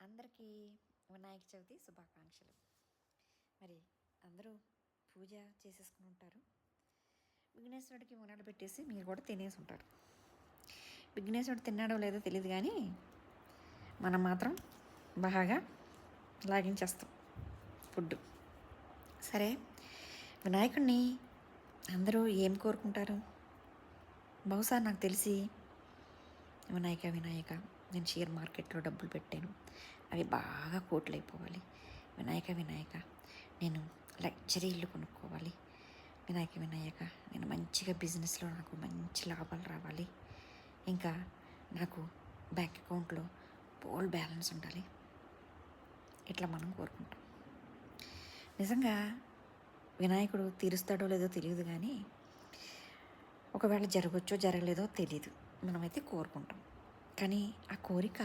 అందరికీ వినాయక చవితి శుభాకాంక్షలు. మరి అందరూ పూజ చేసేసుకుని ఉంటారు. విఘ్నేశ్వరుడికి ఉంగరాలు పెట్టేసి మీరు కూడా తినేసి ఉంటారు. విఘ్నేశ్వరుడు తిన్నాడో లేదో తెలియదు, కానీ మనం మాత్రం బాగా లాగించేస్తాం ఫుడ్. సరే, వినాయకుడిని అందరూ ఏం కోరుకుంటారు? బహుశా నాకు తెలిసి వినాయక వినాయక నేను షేర్ మార్కెట్లో డబ్బులు పెట్టాను, అవి బాగా కోట్లు అయిపోవాలి. వినాయక వినాయక నేను లగ్జరీ ఇల్లు కొనుక్కోవాలి. వినాయక వినాయక నేను మంచిగా బిజినెస్లో నాకు మంచి లాభాలు రావాలి. ఇంకా నాకు బ్యాంక్ అకౌంట్లో పోల్ బ్యాలెన్స్ ఉండాలి. ఇట్లా మనం కోరుకుంటాం. నిజంగా వినాయకుడు తీరుస్తాడో లేదో తెలియదు, కానీ ఒకవేళ జరగచ్చో జరగలేదో తెలియదు, మనమైతే కోరుకుంటాం. కానీ ఆ కోరిక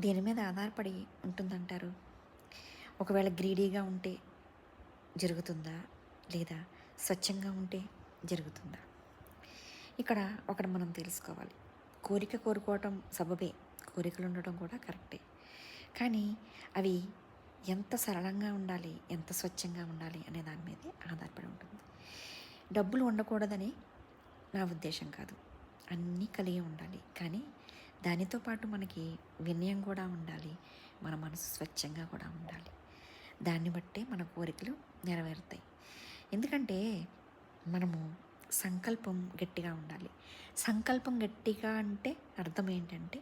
దేని మీద ఆధారపడి ఉంటుందంటారు? ఒకవేళ గ్రీడీగా ఉంటే జరుగుతుందా, లేదా స్వచ్ఛంగా ఉంటే జరుగుతుందా? ఇక్కడ ఒకటి మనం తెలుసుకోవాలి. కోరిక కోరుకోవటం సబబే, కోరికలు ఉండటం కూడా కరెక్టే. కానీ అవి ఎంత సరళంగా ఉండాలి, ఎంత స్వచ్ఛంగా ఉండాలి అనే దాని మీదే ఆధారపడి ఉంటుంది. డబ్బులు ఉండకూడదని నా ఉద్దేశం కాదు, అన్నీ కలిగి ఉండాలి. కానీ దానితో పాటు మనకి వినయం కూడా ఉండాలి, మన మనసు స్వచ్ఛంగా కూడా ఉండాలి. దాన్ని బట్టే మన కోరికలు నెరవేరుతాయి. ఎందుకంటే మనము సంకల్పం గట్టిగా ఉండాలి. సంకల్పం గట్టిగా అంటే అర్థం ఏంటంటే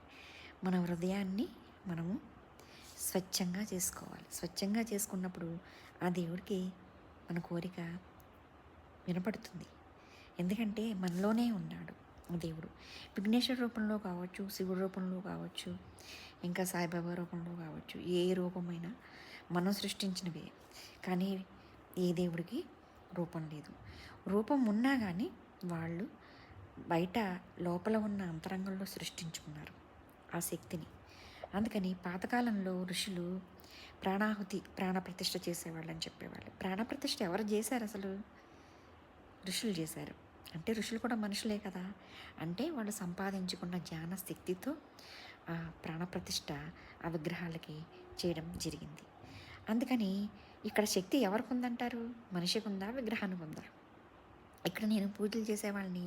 మన హృదయాన్ని మనము స్వచ్ఛంగా చేసుకోవాలి. స్వచ్ఛంగా చేసుకున్నప్పుడు ఆ దేవుడికి మన కోరిక వినపడుతుంది. ఎందుకంటే మనలోనే ఉన్నాడు దేవుడు. విఘ్నేశ్వర రూపంలో కావచ్చు, శివుడి రూపంలో కావచ్చు, ఇంకా సాయిబాబా రూపంలో కావచ్చు, ఏ రూపమైనా మనం సృష్టించినవే. కానీ ఏ దేవుడికి రూపం లేదు. రూపం ఉన్నా కానీ వాళ్ళు బయట లోపల ఉన్న అంతరంగంలో సృష్టించుకున్నారు ఆ శక్తిని. అందుకని పాతకాలంలో ఋషులు ప్రాణప్రతిష్ఠ చేసేవాళ్ళని చెప్పేవాళ్ళు. ప్రాణప్రతిష్ఠ ఎవరు చేశారు? అసలు ఋషులు చేశారు. అంటే ఋషులు కూడా మనుషులే కదా. అంటే వాళ్ళు సంపాదించుకున్న జ్ఞాన శక్తితో ఆ ప్రాణప్రతిష్ఠ ఆ విగ్రహాలకి చేయడం జరిగింది. అందుకని ఇక్కడ శక్తి ఎవరికి ఉందంటారు? మనిషికి ఉందా, విగ్రహానికి ఉందా? ఇక్కడ నేను పూజలు చేసేవాళ్ళని,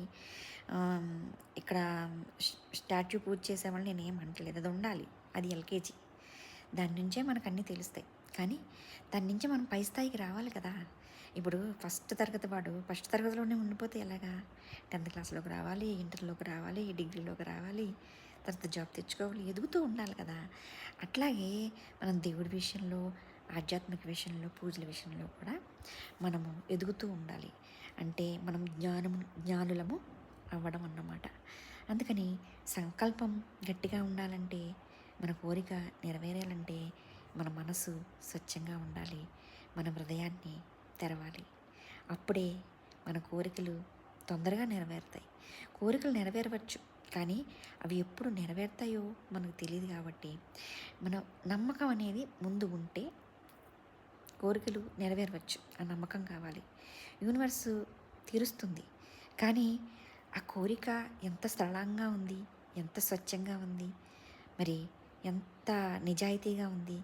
ఇక్కడ స్టాచ్యూ పూజ చేసేవాళ్ళని నేను ఏం అంటలేదు. అది ఉండాలి, అది ఎల్కేజీ. దాని నుంచే మనకు అన్నీ తెలుస్తాయి. కానీ దాని నుంచి మనం పై స్థాయికి రావాలి కదా. ఇప్పుడు ఫస్ట్ తరగతిలోనే ఉండిపోతే ఎలాగా? 10th క్లాస్లోకి రావాలి, ఇంటర్లోకి రావాలి, డిగ్రీలోకి రావాలి, తర్వాత జాబ్ తెచ్చుకోవాలి, ఎదుగుతూ ఉండాలి కదా. అట్లాగే మనం దేవుడి విషయంలో, ఆధ్యాత్మిక విషయంలో, పూజల విషయంలో కూడా మనము ఎదుగుతూ ఉండాలి. అంటే మనం జ్ఞానులము అవ్వడం అన్నమాట. అందుకని సంకల్పం గట్టిగా ఉండాలంటే, మన కోరిక నెరవేరాలంటే మన మనసు స్వచ్ఛంగా ఉండాలి, మన హృదయాన్ని తెరవాలి. అప్పుడే మన కోరికలు తొందరగా నెరవేరుతాయి. కోరికలు నెరవేరవచ్చు, కానీ అవి ఎప్పుడు నెరవేరుతాయో మనకు తెలియదు. కాబట్టి మన నమ్మకం అనేది ముందు ఉంటే కోరికలు నెరవేరవచ్చు. ఆ నమ్మకం కావాలి. యూనివర్సు తీరుస్తుంది. కానీ ఆ కోరిక ఎంత సరళంగా ఉంది, ఎంత స్వచ్ఛంగా ఉంది, మరి ఎంత నిజాయితీగా ఉంది,